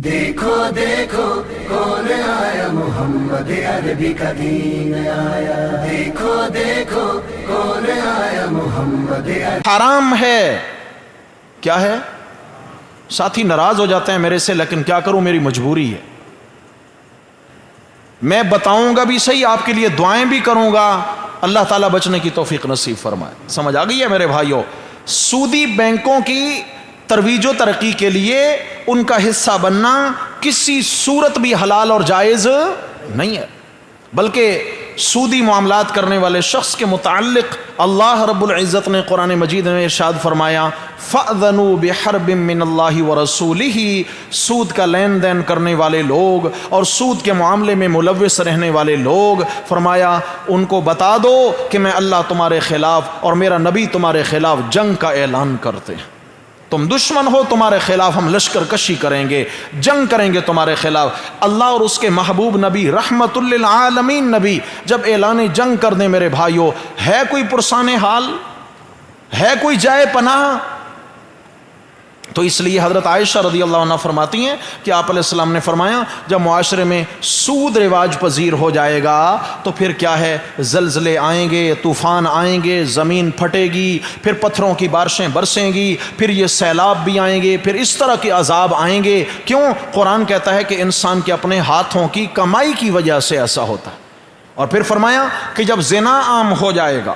دیکھو دیکھو کون آیا، محمد عربی کا دین آیا۔ دیکھو دیکھو کون آیا، محمد عربی۔ حرام ہے، کیا ہے؟ ساتھی ناراض ہو جاتے ہیں میرے سے، لیکن کیا کروں، میری مجبوری ہے۔ میں بتاؤں گا بھی صحیح، آپ کے لیے دعائیں بھی کروں گا، اللہ تعالیٰ بچنے کی توفیق نصیب فرمائے۔ سمجھ آ گئی ہے میرے بھائیوں؟ سودی بینکوں کی ترویج و ترقی کے لیے ان کا حصہ بننا کسی صورت بھی حلال اور جائز نہیں ہے، بلکہ سودی معاملات کرنے والے شخص کے متعلق اللہ رب العزت نے قرآن مجید میں ارشاد فرمایا فَأْذَنُوا بِحَرْبٍ مِّنَ اللَّهِ وَرَسُولِهِ، سود کا لین دین کرنے والے لوگ اور سود کے معاملے میں ملوث رہنے والے لوگ، فرمایا ان کو بتا دو کہ میں اللہ تمہارے خلاف اور میرا نبی تمہارے خلاف جنگ کا اعلان کرتے ہیں۔ تم دشمن ہو، تمہارے خلاف ہم لشکر کشی کریں گے، جنگ کریں گے تمہارے خلاف۔ اللہ اور اس کے محبوب نبی رحمت للعالمین نبی جب اعلان جنگ کر دیں میرے بھائیوں، ہے کوئی پرسان حال؟ ہے کوئی جائے پناہ؟ تو اس لیے حضرت عائشہ رضی اللہ عنہ فرماتی ہیں کہ آپ علیہ السلام نے فرمایا جب معاشرے میں سود رواج پذیر ہو جائے گا تو پھر کیا ہے، زلزلے آئیں گے، طوفان آئیں گے، زمین پھٹے گی، پھر پتھروں کی بارشیں برسیں گی، پھر یہ سیلاب بھی آئیں گے، پھر اس طرح کے عذاب آئیں گے۔ کیوں؟ قرآن کہتا ہے کہ انسان کے اپنے ہاتھوں کی کمائی کی وجہ سے ایسا ہوتا ہے۔ اور پھر فرمایا کہ جب زنا عام ہو جائے گا،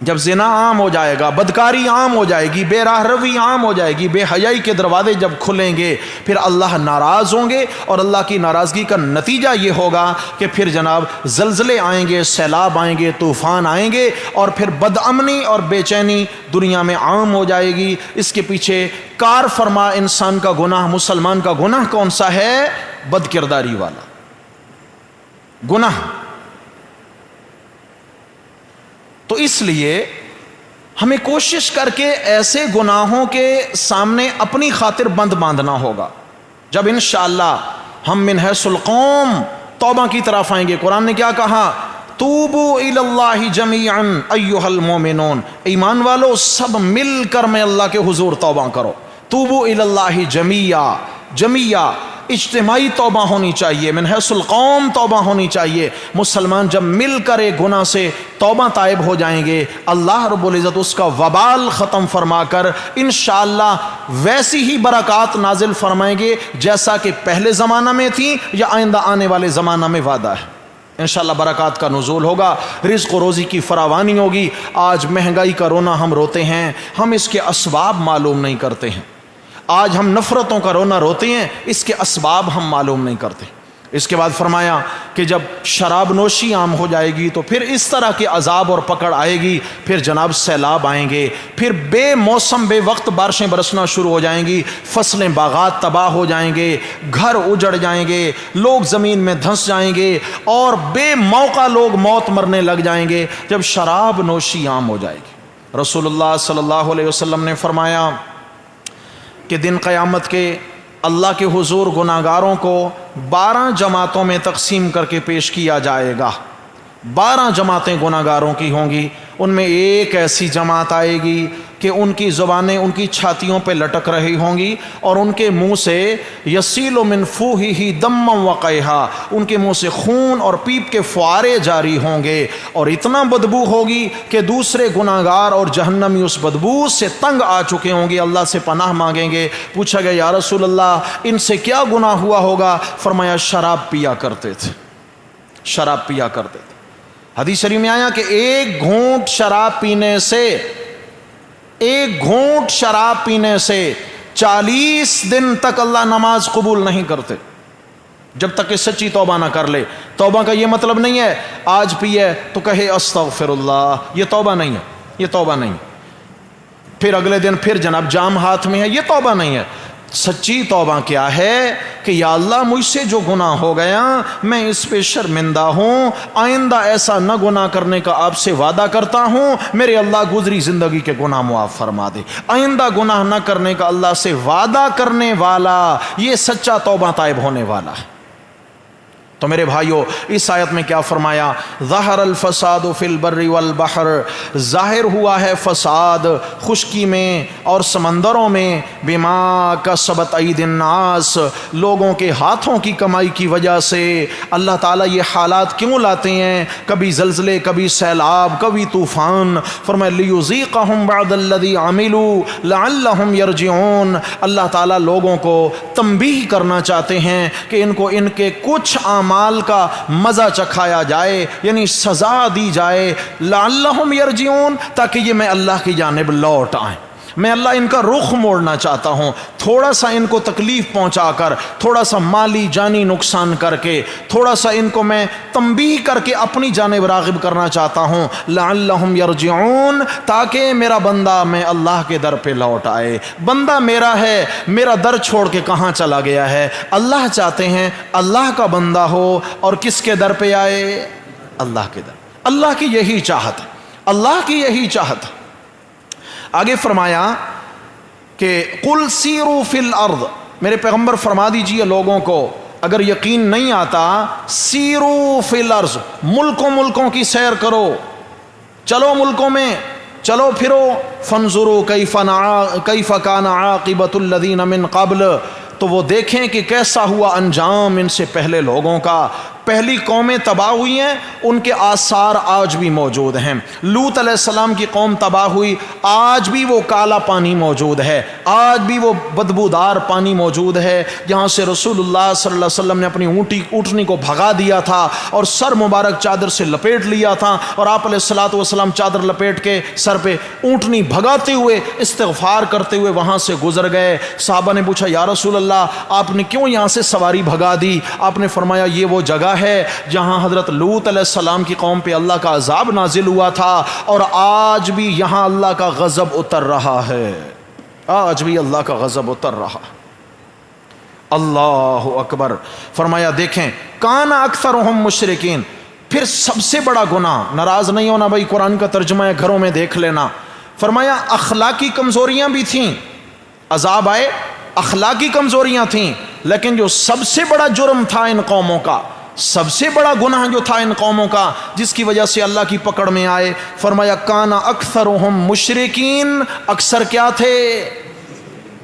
جب زنا عام ہو جائے گا، بدکاری عام ہو جائے گی، بے راہ روی عام ہو جائے گی، بے حیائی کے دروازے جب کھلیں گے، پھر اللہ ناراض ہوں گے، اور اللہ کی ناراضگی کا نتیجہ یہ ہوگا کہ پھر جناب زلزلے آئیں گے، سیلاب آئیں گے، طوفان آئیں گے، اور پھر بدامنی اور بے چینی دنیا میں عام ہو جائے گی۔ اس کے پیچھے کار فرما انسان کا گناہ، مسلمان کا گناہ کون سا ہے؟ بد کرداری والا گناہ۔ تو اس لیے ہمیں کوشش کر کے ایسے گناہوں کے سامنے اپنی خاطر بند باندھنا ہوگا۔ جب انشاءاللہ ہم من حیث القوم توبہ کی طرف آئیں گے، قرآن نے کیا کہا؟ توبوا الی اللہ جمیعا ایھا المؤمنون، ایمان والو سب مل کر میں اللہ کے حضور توبہ کرو۔ توبوا الی اللہ جمیعا، جمیعا اجتماعی توبہ ہونی چاہیے، من حیث القوم توبہ ہونی چاہیے۔ مسلمان جب مل کر ایک گناہ سے توبہ طائب ہو جائیں گے، اللہ رب العزت اس کا وبال ختم فرما کر انشاءاللہ ویسی ہی برکات نازل فرمائیں گے جیسا کہ پہلے زمانہ میں تھی یا آئندہ آنے والے زمانہ میں وعدہ ہے۔ انشاءاللہ برکات کا نزول ہوگا، رزق و روزی کی فراوانی ہوگی۔ آج مہنگائی کا رونا ہم روتے ہیں، ہم اس کے اسباب معلوم نہیں کرتے ہیں۔ آج ہم نفرتوں کا رونا روتے ہیں، اس کے اسباب ہم معلوم نہیں کرتے۔ اس کے بعد فرمایا کہ جب شراب نوشی عام ہو جائے گی تو پھر اس طرح کے عذاب اور پکڑ آئے گی، پھر جناب سیلاب آئیں گے، پھر بے موسم بے وقت بارشیں برسنا شروع ہو جائیں گی، فصلیں باغات تباہ ہو جائیں گے، گھر اجڑ جائیں گے، لوگ زمین میں دھنس جائیں گے، اور بے موقع لوگ موت مرنے لگ جائیں گے جب شراب نوشی عام ہو جائے گی۔ رسول اللہ صلی اللہ علیہ وسلم نے فرمایا کہ دن قیامت کے اللہ کے حضور گناہگاروں کو 12 جماعتوں میں تقسیم کر کے پیش کیا جائے گا۔ 12 جماعتیں گناہگاروں کی ہوں گی، ان میں ایک ایسی جماعت آئے گی کہ ان کی زبانیں ان کی چھاتیوں پہ لٹک رہی ہوں گی، اور ان کے منہ سے یسیل من فوہہ دما وقیحا، ان کے منہ سے خون اور پیپ کے فوارے جاری ہوں گے، اور اتنا بدبو ہوگی کہ دوسرے گناہگار اور جہنمی اس بدبو سے تنگ آ چکے ہوں گے، اللہ سے پناہ مانگیں گے۔ پوچھا گیا یا رسول اللہ ان سے کیا گناہ ہوا ہوگا؟ فرمایا شراب پیا کرتے تھے، شراب پیا کرتے تھے۔ حدیث شریف میں آیا کہ ایک گھونٹ شراب پینے سے، ایک گھونٹ شراب پینے سے 40 دن تک اللہ نماز قبول نہیں کرتے، جب تک کہ سچی توبہ نہ کر لے۔ توبہ کا یہ مطلب نہیں ہے آج پیے تو کہے استغفر اللہ، یہ توبہ نہیں ہے، یہ توبہ نہیں ہے۔ پھر اگلے دن پھر جناب جام ہاتھ میں ہے، یہ توبہ نہیں ہے۔ سچی توبہ کیا ہے کہ یا اللہ مجھ سے جو گناہ ہو گیا میں اس پہ شرمندہ ہوں، آئندہ ایسا نہ گناہ کرنے کا آپ سے وعدہ کرتا ہوں، میرے اللہ گزری زندگی کے گناہ معاف فرما دے۔ آئندہ گناہ نہ کرنے کا اللہ سے وعدہ کرنے والا یہ سچا توبہ طائب ہونے والا ہے۔ تو میرے بھائیوں اس آیت میں کیا فرمایا؟ ظہر الفساد فی البر والبحر، ظاہر ہوا ہے فساد خشکی میں اور سمندروں میں، بما کسبت ایدی الناس، لوگوں کے ہاتھوں کی کمائی کی وجہ سے۔ اللہ تعالیٰ یہ حالات کیوں لاتے ہیں؟ کبھی زلزلے، کبھی سیلاب، کبھی طوفان۔ فرمایا لیذیقہم بعض الذی عملوا لعلہم یرجعون۔ اللہ تعالیٰ لوگوں کو تنبیہ کرنا چاہتے ہیں کہ ان کو ان کے کچھ اعمال کا مزہ چکھایا جائے، یعنی سزا دی جائے، لعلہم یرجعون، تاکہ یہ میں اللہ کی جانب لوٹ آئیں۔ میں اللہ ان کا رخ موڑنا چاہتا ہوں، تھوڑا سا ان کو تکلیف پہنچا کر، تھوڑا سا مالی جانی نقصان کر کے، تھوڑا سا ان کو میں تنبیہ کر کے اپنی جانب راغب کرنا چاہتا ہوں، لعلہم یرجعون، تاکہ میرا بندہ میں اللہ کے در پہ لوٹ آئے۔ بندہ میرا ہے، میرا در چھوڑ کے کہاں چلا گیا ہے؟ اللہ چاہتے ہیں اللہ کا بندہ ہو اور کس کے در پہ آئے؟ اللہ کے در۔ اللہ کی یہی چاہت ہے، اللہ کی یہی چاہت ہے۔ آگے فرمایا کہ قل سیروا فی الارض، میرے پیغمبر فرما دیجئے لوگوں کو، اگر یقین نہیں آتا، سیروا فی الارض، ملکوں کی سیر کرو، چلو ملکوں میں، چلو پھرو، فانظروا کیف کان عاقبۃ الذین من قبل، تو وہ دیکھیں کہ کیسا ہوا انجام ان سے پہلے لوگوں کا۔ پہلی قومیں تباہ ہوئی ہیں، ان کے آثار آج بھی موجود ہیں۔ لوط علیہ السلام کی قوم تباہ ہوئی، آج بھی وہ کالا پانی موجود ہے، آج بھی وہ بدبودار پانی موجود ہے جہاں سے رسول اللہ صلی اللہ علیہ وسلم نے اپنی اونٹنی کو بھگا دیا تھا اور سر مبارک چادر سے لپیٹ لیا تھا، اور آپ علیہ الصلوۃ والسلام چادر لپیٹ کے سر پہ اونٹنی بھگاتے ہوئے استغفار کرتے ہوئے وہاں سے گزر گئے۔ صحابہ نے پوچھا یا رسول اللہ آپ نے کیوں یہاں سے سواری بھگا دی؟ آپ نے فرمایا یہ وہ جگہ ہے جہاں حضرت لوط علیہ السلام کی قوم پہ اللہ کا عذاب نازل ہوا تھا، اور آج بھی یہاں اللہ کا غضب اتر رہا ہے، آج بھی اللہ کا غضب اتر رہا۔ اللہ اکبر۔ فرمایا دیکھیں کان اکثرہم مشرکین، پھر سب سے بڑا گناہ، ناراض نہیں ہونا بھائی، قرآن کا ترجمہ ہے گھروں میں دیکھ لینا۔ فرمایا اخلاقی کمزوریاں بھی تھیں، عذاب آئے، اخلاقی کمزوریاں تھیں، لیکن جو سب سے بڑا جرم تھا ان قوموں کا، سب سے بڑا گناہ جو تھا ان قوموں کا، جس کی وجہ سے اللہ کی پکڑ میں آئے، فرمایا کانا اکثرہم مشرکین، اکثر کیا تھے؟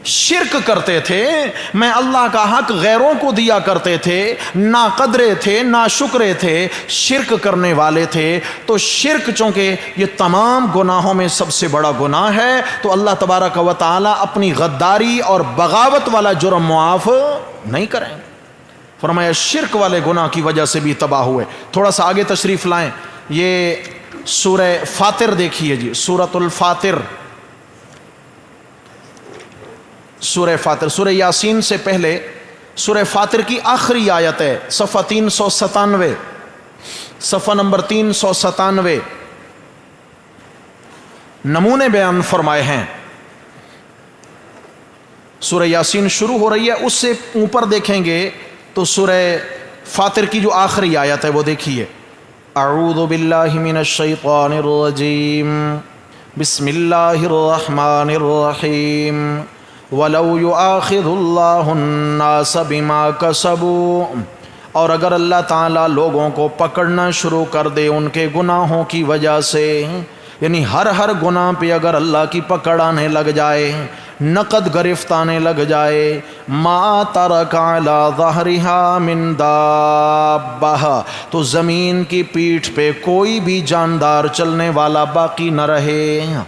شرک کرتے تھے، میں اللہ کا حق غیروں کو دیا کرتے تھے، نا قدرے تھے، نا شکرے تھے، شرک کرنے والے تھے۔ تو شرک چونکہ یہ تمام گناہوں میں سب سے بڑا گناہ ہے، تو اللہ تبارک و تعالی اپنی غداری اور بغاوت والا جرم معاف نہیں کریں گے۔ فرمایا شرک والے گناہ کی وجہ سے بھی تباہ ہوئے۔ تھوڑا سا آگے تشریف لائیں، یہ سورہ فاطر دیکھیے جی، سورۃ الفاطر، سورہ فاطر، سورہ یاسین سے پہلے سورہ فاطر کی آخری آیت ہے، صفحہ 397، صفحہ نمبر 397، نمونے بیان فرمائے ہیں۔ سورہ یاسین شروع ہو رہی ہے، اس سے اوپر دیکھیں گے تو سورہ فاطر کی جو آخری آیت ہے وہ دیکھیے، اعوذ باللہ من الشیطان الرجیم، بسم اللہ الرحمن الرحیم، وَلَوْ يُؤَاخِذُ اللَّهُ النَّاسَ بِمَا كَسَبُوا، اور اگر اللہ تعالیٰ لوگوں کو پکڑنا شروع کر دے ان کے گناہوں کی وجہ سے، یعنی ہر گناہ پہ اگر اللہ کی پکڑ آنے لگ جائے، نقد گرفت آنے لگ جائے، ما ترک علی ظہرہا من دابہ، تو زمین کی پیٹھ پہ کوئی بھی جاندار چلنے والا باقی نہ رہے۔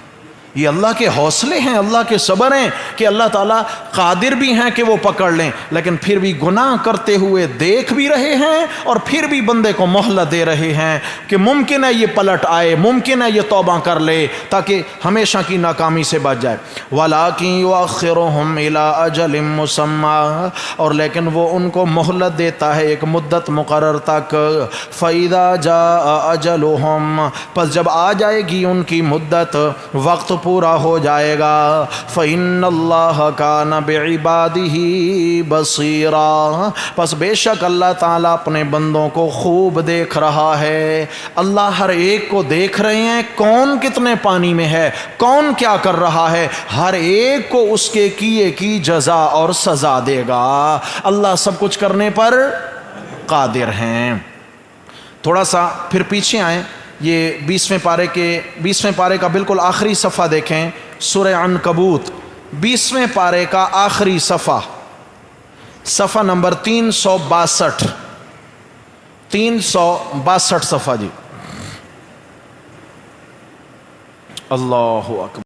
یہ اللہ کے حوصلے ہیں، اللہ کے صبر ہیں کہ اللہ تعالیٰ قادر بھی ہیں کہ وہ پکڑ لیں، لیکن پھر بھی گناہ کرتے ہوئے دیکھ بھی رہے ہیں اور پھر بھی بندے کو مہلت دے رہے ہیں کہ ممکن ہے یہ پلٹ آئے، ممکن ہے یہ توبہ کر لے تاکہ ہمیشہ کی ناکامی سے بچ جائے۔ وَلَٰكِن يُؤَخِّرُهُمْ إِلَىٰ أَجَلٍ مُّسَمًّى، اور لیکن وہ ان کو مہلت دیتا ہے ایک مدت مقرر تک۔ فَإِذَا جَاءَ أَجَلُهُمْ، پس جب آ جائے گی ان کی مدت، وقت پورا ہو جائے گا، فَإِنَّ اللَّهَ كَانَ بِعِبَادِهِ بَصِيرًا، پس بے شک اللہ تعالیٰ اپنے بندوں کو خوب دیکھ رہا ہے۔ اللہ ہر ایک کو دیکھ رہے ہیں، کون کتنے پانی میں ہے، کون کیا کر رہا ہے، ہر ایک کو اس کے کیے کی جزا اور سزا دے گا۔ اللہ سب کچھ کرنے پر قادر ہیں۔ تھوڑا سا پھر پیچھے آئیں، یہ 20ویں پارے کا بالکل آخری صفحہ دیکھیں، سورہ عنکبوت 20ویں پارے کا آخری صفحہ نمبر 362 صفحہ جی۔ اللہ اکبر۔